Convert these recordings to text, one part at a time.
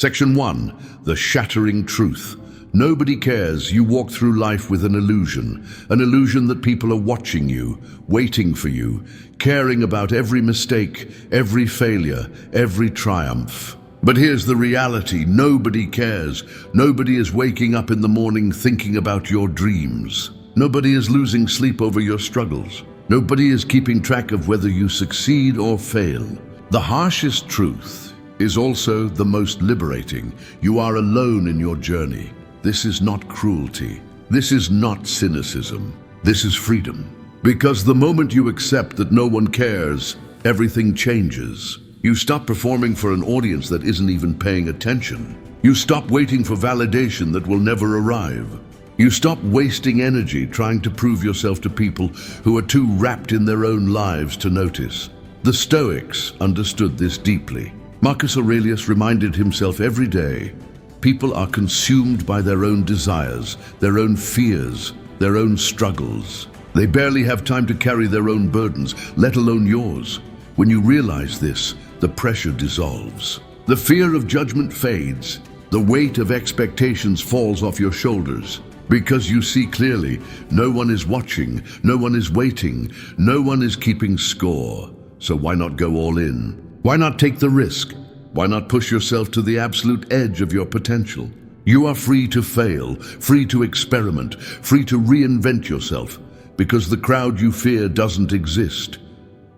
Section 1. The shattering truth. Nobody cares. You walk through life with an illusion that people are watching you, waiting for you, caring about every mistake, every failure, every triumph. But here's the reality. Nobody cares. Nobody is waking up in the morning thinking about your dreams. Nobody is losing sleep over your struggles. Nobody is keeping track of whether you succeed or fail. The harshest truth is also the most liberating. You are alone in your journey. This is not cruelty. This is not cynicism. This is freedom. Because the moment you accept that no one cares, everything changes. You stop performing for an audience that isn't even paying attention. You stop waiting for validation that will never arrive. You stop wasting energy trying to prove yourself to people who are too wrapped in their own lives to notice. The Stoics understood this deeply. Marcus Aurelius reminded himself every day, people are consumed by their own desires, their own fears, their own struggles. They barely have time to carry their own burdens, let alone yours. When you realize this, the pressure dissolves. The fear of judgment fades. The weight of expectations falls off your shoulders. Because you see clearly, no one is watching, no one is waiting, no one is keeping score. So why not go all in? Why not take the risk? Why not push yourself to the absolute edge of your potential? You are free to fail, free to experiment, free to reinvent yourself, because the crowd you fear doesn't exist.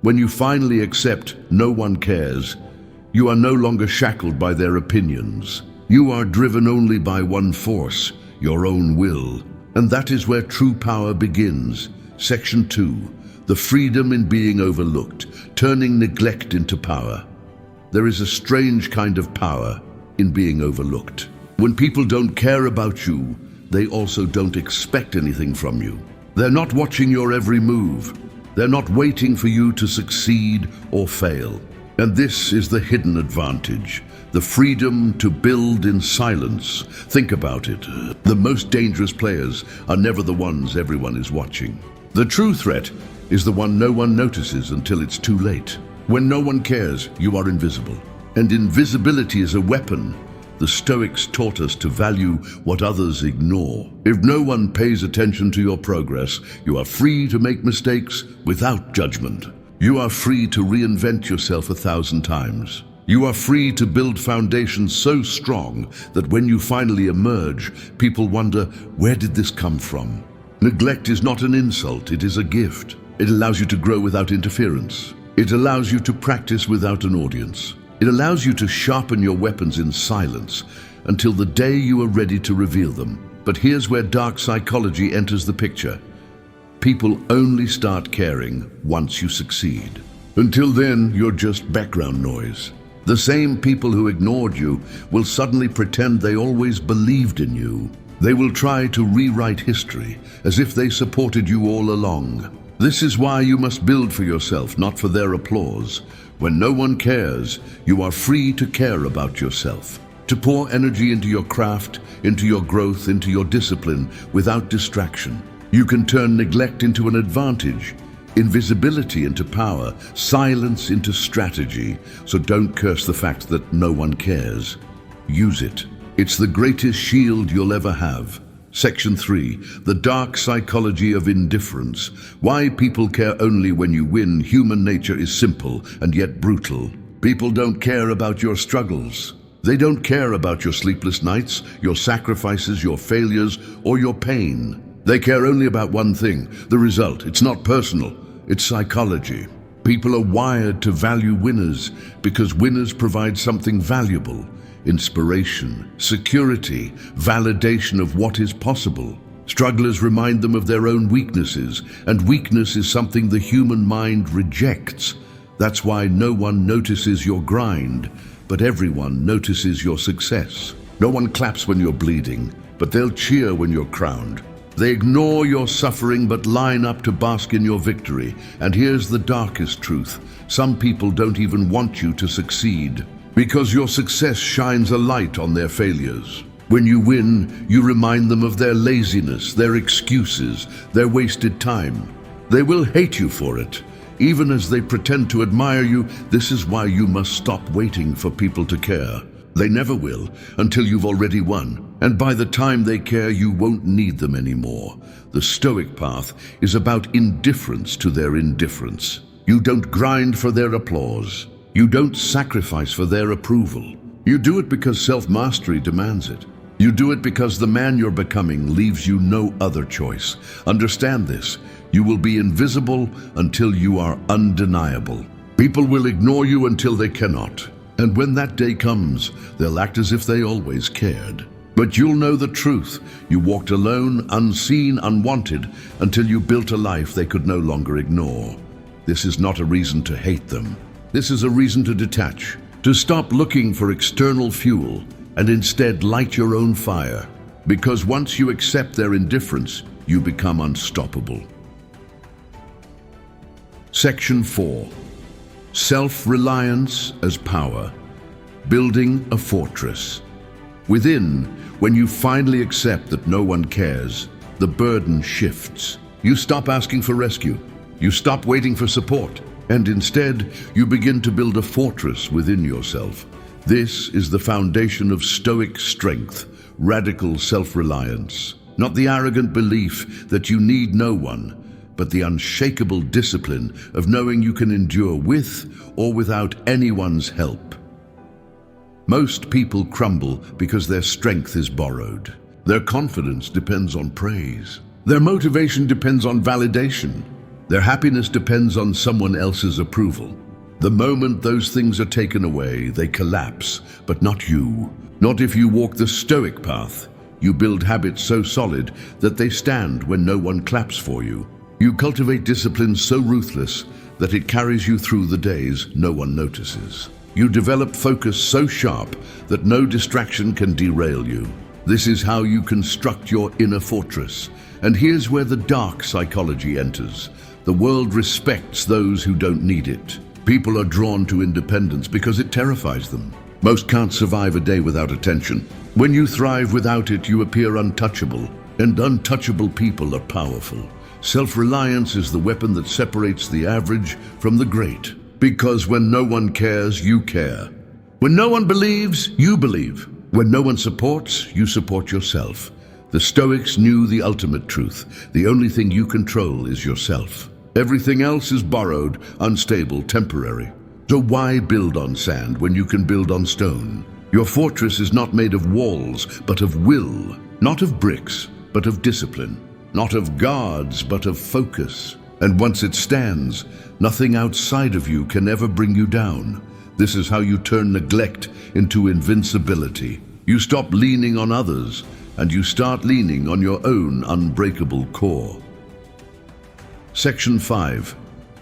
When you finally accept no one cares, you are no longer shackled by their opinions. You are driven only by one force, your own will. And that is where true power begins. Section 2. The freedom in being overlooked, turning neglect into power. There is a strange kind of power in being overlooked. When people don't care about you, they also don't expect anything from you. They're not watching your every move. They're not waiting for you to succeed or fail. And this is the hidden advantage, the freedom to build in silence. Think about it. The most dangerous players are never the ones everyone is watching. The true threat is the one no one notices until it's too late. When no one cares, you are invisible. And invisibility is a weapon. The Stoics taught us to value what others ignore. If no one pays attention to your progress, you are free to make mistakes without judgment. You are free to reinvent yourself 1,000 times. You are free to build foundations so strong that when you finally emerge, people wonder, where did this come from? Neglect is not an insult, it is a gift. It allows you to grow without interference. It allows you to practice without an audience. It allows you to sharpen your weapons in silence until the day you are ready to reveal them. But here's where dark psychology enters the picture. People only start caring once you succeed. Until then, you're just background noise. The same people who ignored you will suddenly pretend they always believed in you. They will try to rewrite history as if they supported you all along. This is why you must build for yourself, not for their applause. When no one cares, you are free to care about yourself, to pour energy into your craft, into your growth, into your discipline, without distraction. You can turn neglect into an advantage, invisibility into power, silence into strategy. So don't curse the fact that no one cares. Use it. It's the greatest shield you'll ever have. Section 3. The dark psychology of indifference. Why people care only when you win. Human nature is simple and yet brutal. People don't care about your struggles. They don't care about your sleepless nights, your sacrifices, your failures, or your pain. They care only about one thing, the result. It's not personal, it's psychology. People are wired to value winners because winners provide something valuable. Inspiration, security, validation of what is possible. Strugglers remind them of their own weaknesses, and weakness is something the human mind rejects. That's why no one notices your grind, but everyone notices your success. No one claps when you're bleeding, but they'll cheer when you're crowned. They ignore your suffering but line up to bask in your victory. And here's the darkest truth. Some people don't even want you to succeed, because your success shines a light on their failures. When you win, you remind them of their laziness, their excuses, their wasted time. They will hate you for it, even as they pretend to admire you. This is why you must stop waiting for people to care. They never will until you've already won. And by the time they care, you won't need them anymore. The Stoic path is about indifference to their indifference. You don't grind for their applause. You don't sacrifice for their approval. You do it because self-mastery demands it. You do it because the man you're becoming leaves you no other choice. Understand this. You will be invisible until you are undeniable. People will ignore you until they cannot. And when that day comes, they'll act as if they always cared. But you'll know the truth. You walked alone, unseen, unwanted, until you built a life they could no longer ignore. This is not a reason to hate them. This is a reason to detach, to stop looking for external fuel, and instead light your own fire. Because once you accept their indifference, you become unstoppable. Section 4. Self-reliance as power. Building a fortress. Within, when you finally accept that no one cares, the burden shifts. You stop asking for rescue. You stop waiting for support. And instead, you begin to build a fortress within yourself. This is the foundation of Stoic strength, radical self-reliance. Not the arrogant belief that you need no one, but the unshakable discipline of knowing you can endure with or without anyone's help. Most people crumble because their strength is borrowed. Their confidence depends on praise. Their motivation depends on validation. Their happiness depends on someone else's approval. The moment those things are taken away, they collapse, but not you. Not if you walk the Stoic path. You build habits so solid that they stand when no one claps for you. You cultivate discipline so ruthless that it carries you through the days no one notices. You develop focus so sharp that no distraction can derail you. This is how you construct your inner fortress. And here's where the dark psychology enters. The world respects those who don't need it. People are drawn to independence because it terrifies them. Most can't survive a day without attention. When you thrive without it, you appear untouchable. And untouchable people are powerful. Self-reliance is the weapon that separates the average from the great. Because when no one cares, you care. When no one believes, you believe. When no one supports, you support yourself. The Stoics knew the ultimate truth. The only thing you control is yourself. Everything else is borrowed, unstable, temporary. So why build on sand when you can build on stone? Your fortress is not made of walls, but of will. Not of bricks, but of discipline. Not of guards, but of focus. And once it stands, nothing outside of you can ever bring you down. This is how you turn neglect into invincibility. You stop leaning on others, and you start leaning on your own unbreakable core. Section 5.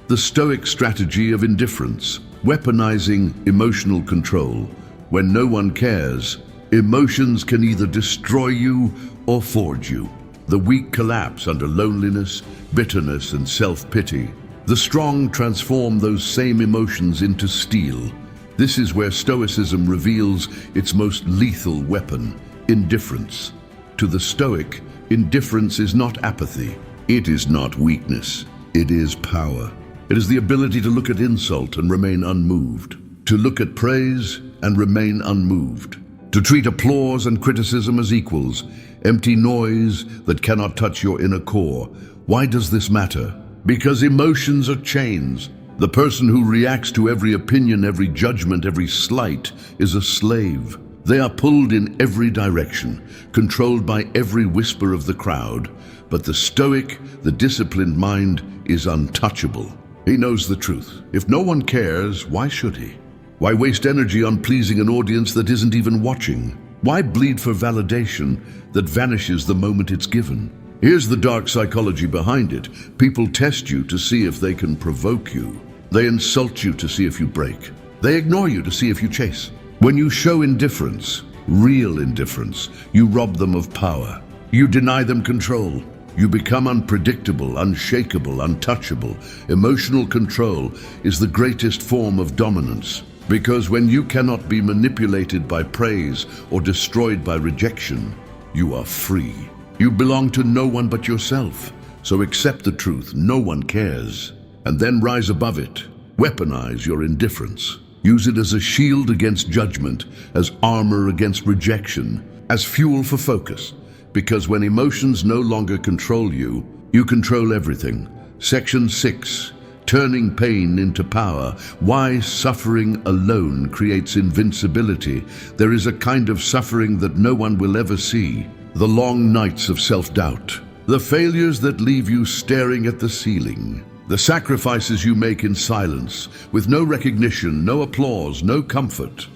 The Stoic strategy of indifference. Weaponizing emotional control. When no one cares, emotions can either destroy you or forge you. The weak collapse under loneliness, bitterness, and self-pity. The strong transform those same emotions into steel. This is where Stoicism reveals its most lethal weapon, indifference. To the Stoic, indifference is not apathy. It is not weakness. It is power. It is the ability to look at insult and remain unmoved. To look at praise and remain unmoved. To treat applause and criticism as equals, empty noise that cannot touch your inner core. Why does this matter? Because emotions are chains. The person who reacts to every opinion, every judgment, every slight is a slave. They are pulled in every direction, controlled by every whisper of the crowd. But the Stoic, the disciplined mind, is untouchable. He knows the truth. If no one cares, why should he? Why waste energy on pleasing an audience that isn't even watching? Why bleed for validation that vanishes the moment it's given? Here's the dark psychology behind it. People test you to see if they can provoke you. They insult you to see if you break. They ignore you to see if you chase. When you show indifference, real indifference, you rob them of power. You deny them control. You become unpredictable, unshakable, untouchable. Emotional control is the greatest form of dominance. Because when you cannot be manipulated by praise or destroyed by rejection, you are free. You belong to no one but yourself. So accept the truth, no one cares. And then rise above it. Weaponize your indifference. Use it as a shield against judgment, as armor against rejection, as fuel for focus. Because when emotions no longer control you, you control everything. Section 6. Turning pain into power. Why suffering alone creates invincibility. There is a kind of suffering that no one will ever see. The long nights of self-doubt. The failures that leave you staring at the ceiling. The sacrifices you make in silence, with no recognition, no applause, no comfort.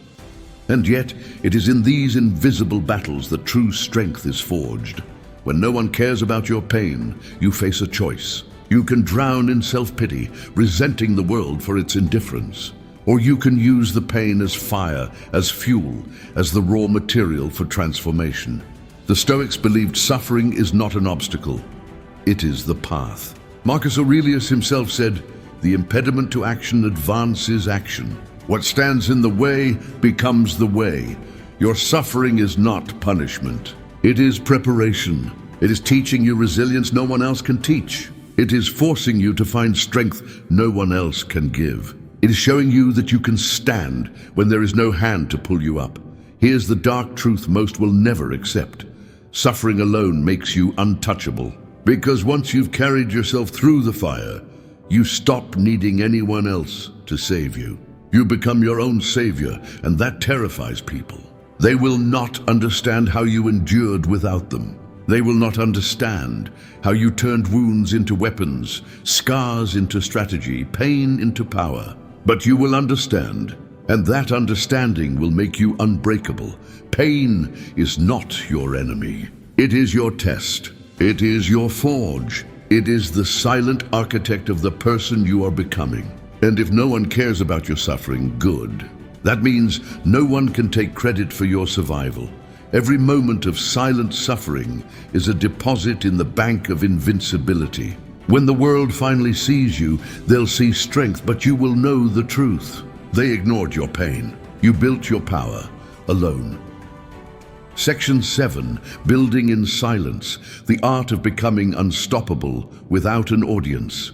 And yet, it is in these invisible battles that true strength is forged. When no one cares about your pain, you face a choice. You can drown in self-pity, resenting the world for its indifference. Or you can use the pain as fire, as fuel, as the raw material for transformation. The Stoics believed suffering is not an obstacle. It is the path. Marcus Aurelius himself said, "The impediment to action advances action. What stands in the way becomes the way." Your suffering is not punishment. It is preparation. It is teaching you resilience no one else can teach. It is forcing you to find strength no one else can give. It is showing you that you can stand when there is no hand to pull you up. Here's the dark truth most will never accept. Suffering alone makes you untouchable. Because once you've carried yourself through the fire, you stop needing anyone else to save you. You become your own savior, and that terrifies people. They will not understand how you endured without them. They will not understand how you turned wounds into weapons, scars into strategy, pain into power. But you will understand, and that understanding will make you unbreakable. Pain is not your enemy. It is your test. It is your forge. It is the silent architect of the person you are becoming. And if no one cares about your suffering, good. That means no one can take credit for your survival. Every moment of silent suffering is a deposit in the bank of invincibility. When the world finally sees you, they'll see strength, but you will know the truth. They ignored your pain. You built your power alone. Section 7. Building in silence. The art of becoming unstoppable without an audience.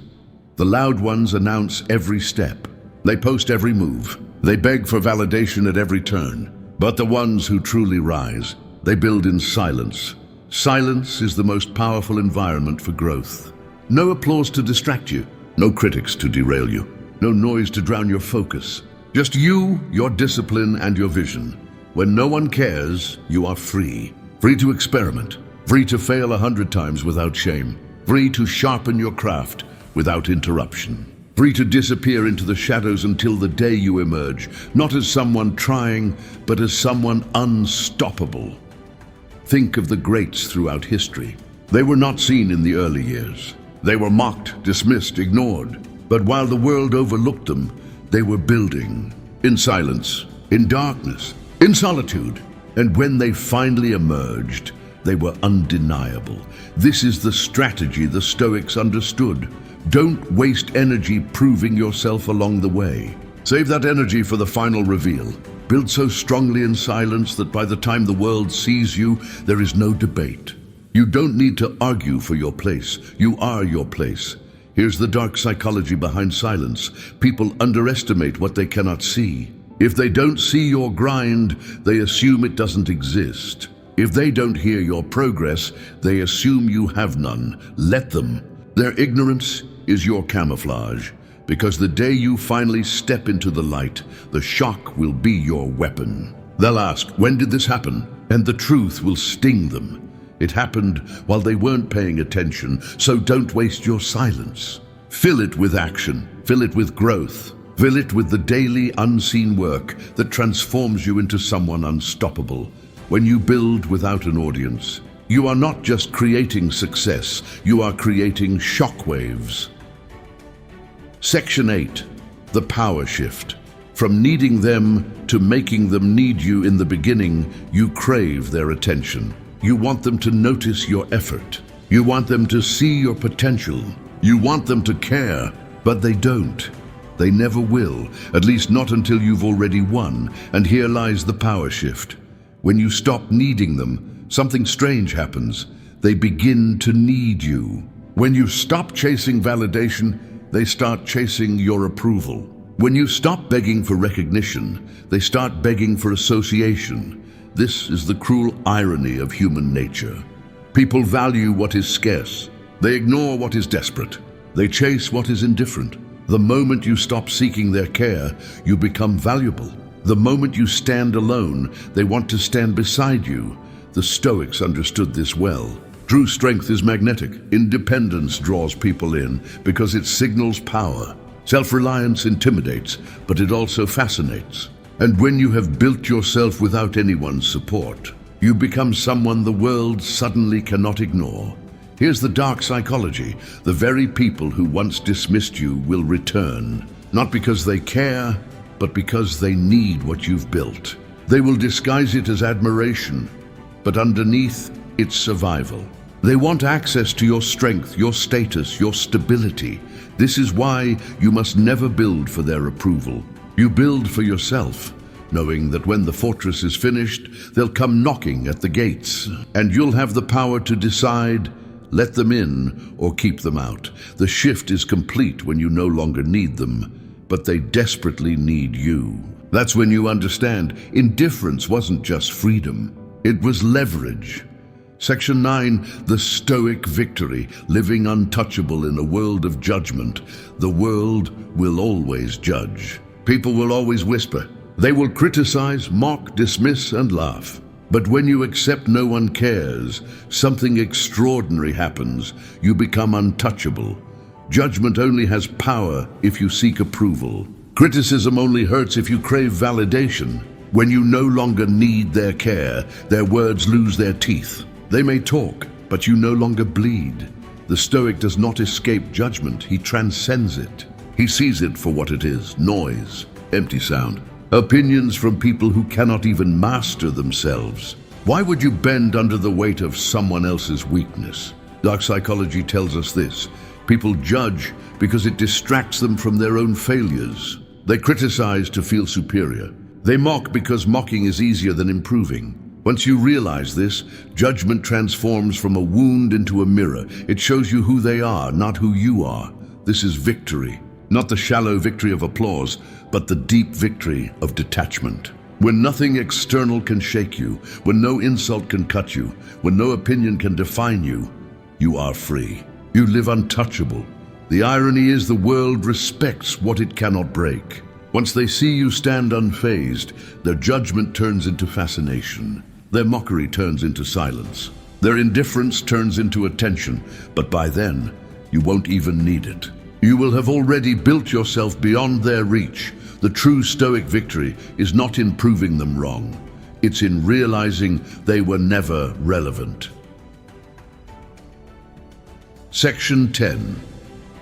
The loud ones announce every step. They post every move. They beg for validation at every turn. But the ones who truly rise, they build in silence. Silence is the most powerful environment for growth. No applause to distract you. No critics to derail you. No noise to drown your focus. Just you, your discipline, and your vision. When no one cares, you are free. Free to experiment. Free to fail 100 times without shame. Free to sharpen your craft without interruption. Free to disappear into the shadows until the day you emerge, not as someone trying, but as someone unstoppable. Think of the greats throughout history. They were not seen in the early years. They were mocked, dismissed, ignored. But while the world overlooked them, they were building. In silence, in darkness, in solitude. And when they finally emerged, they were undeniable. This is the strategy the Stoics understood. Don't waste energy proving yourself along the way. Save that energy for the final reveal. Build so strongly in silence that by the time the world sees you, there is no debate. You don't need to argue for your place. You are your place. Here's the dark psychology behind silence. People underestimate what they cannot see. If they don't see your grind, they assume it doesn't exist. If they don't hear your progress, they assume you have none. Let them. Their ignorance is your camouflage, because the day you finally step into the light, the shock will be your weapon. They'll ask, when did this happen? And the truth will sting them. It happened while they weren't paying attention, so don't waste your silence. Fill it with action. Fill it with growth. Fill it with the daily unseen work that transforms you into someone unstoppable. When you build without an audience, you are not just creating success, you are creating shockwaves. Section 8. The power shift. From needing them to making them need you in the beginning, you crave their attention. You want them to notice your effort. You want them to see your potential. You want them to care, but they don't. They never will, at least not until you've already won. And here lies the power shift. When you stop needing them, something strange happens. They begin to need you. When you stop chasing validation, they start chasing your approval. When you stop begging for recognition, they start begging for association. This is the cruel irony of human nature. People value what is scarce. They ignore what is desperate. They chase what is indifferent. The moment you stop seeking their care, you become valuable. The moment you stand alone, they want to stand beside you. The Stoics understood this well. True strength is magnetic. Independence draws people in because it signals power. Self-reliance intimidates, but it also fascinates. And when you have built yourself without anyone's support, you become someone the world suddenly cannot ignore. Here's the dark psychology. The very people who once dismissed you will return, not because they care, but because they need what you've built. They will disguise it as admiration, but underneath, it's survival. They want access to your strength, your status, your stability. This is why you must never build for their approval. You build for yourself, knowing that when the fortress is finished, they'll come knocking at the gates, and you'll have the power to decide, let them in or keep them out. The shift is complete when you no longer need them, but they desperately need you. That's when you understand indifference wasn't just freedom, it was leverage. Section 9, the Stoic victory, living untouchable in a world of judgment. The world will always judge. People will always whisper. They will criticize, mock, dismiss, and laugh. But when you accept no one cares, something extraordinary happens. You become untouchable. Judgment only has power if you seek approval. Criticism only hurts if you crave validation. When you no longer need their care, their words lose their teeth. They may talk, but you no longer bleed. The Stoic does not escape judgment, he transcends it. He sees it for what it is, noise, empty sound, opinions from people who cannot even master themselves. Why would you bend under the weight of someone else's weakness? Dark psychology tells us this. People judge because it distracts them from their own failures. They criticize to feel superior. They mock because mocking is easier than improving. Once you realize this, judgment transforms from a wound into a mirror. It shows you who they are, not who you are. This is victory. Not the shallow victory of applause, but the deep victory of detachment. When nothing external can shake you, when no insult can cut you, when no opinion can define you, you are free. You live untouchable. The irony is the world respects what it cannot break. Once they see you stand unfazed, their judgment turns into fascination. Their mockery turns into silence. Their indifference turns into attention, but by then, you won't even need it. You will have already built yourself beyond their reach. The true Stoic victory is not in proving them wrong. It's in realizing they were never relevant. Section 10.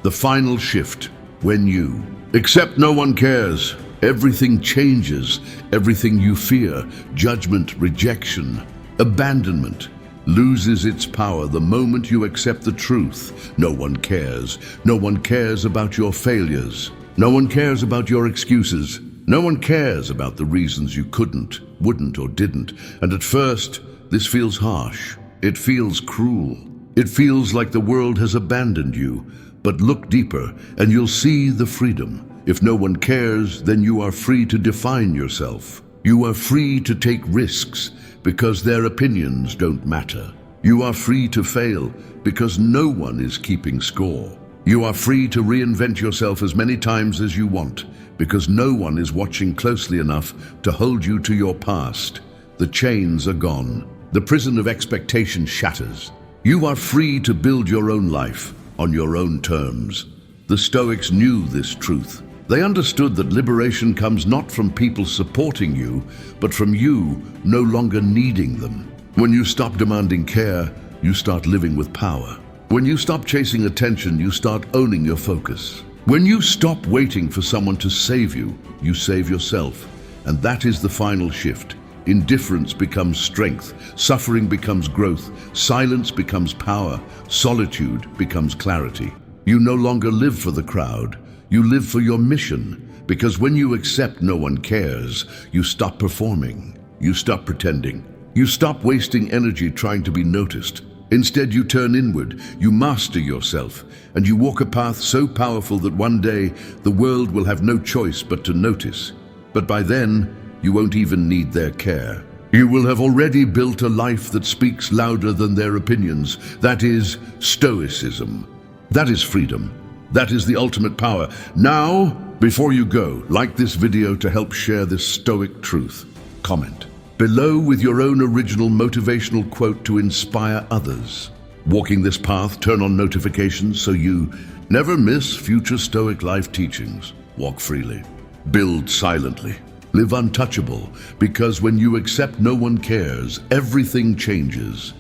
The final shift. When you accept no one cares, everything changes. Everything you fear, judgment, rejection, abandonment, loses its power the moment you accept the truth. No one cares. No one cares about your failures. No one cares about your excuses. No one cares about the reasons you couldn't, wouldn't, or didn't. And at first, this feels harsh. It feels cruel. It feels like the world has abandoned you. But look deeper, and you'll see the freedom. If no one cares, then you are free to define yourself. You are free to take risks because their opinions don't matter. You are free to fail because no one is keeping score. You are free to reinvent yourself as many times as you want because no one is watching closely enough to hold you to your past. The chains are gone. The prison of expectation shatters. You are free to build your own life on your own terms. The Stoics knew this truth. They understood that liberation comes not from people supporting you, but from you no longer needing them. When you stop demanding care, you start living with power. When you stop chasing attention, you start owning your focus. When you stop waiting for someone to save you, you save yourself. And that is the final shift. Indifference becomes strength, suffering becomes growth, silence becomes power, solitude becomes clarity. You no longer live for the crowd, you live for your mission, because when you accept no one cares, you stop performing, you stop pretending, you stop wasting energy trying to be noticed. Instead, you turn inward, you master yourself, and you walk a path so powerful that one day the world will have no choice but to notice. But by then, you won't even need their care. You will have already built a life that speaks louder than their opinions. That is Stoicism. That is freedom. That is the ultimate power. Now, before you go, like this video to help share this Stoic truth. Comment below with your own original motivational quote to inspire others. Walking this path, turn on notifications so you never miss future Stoic Life teachings. Walk freely. Build silently. Live untouchable, because when you accept no one cares, everything changes.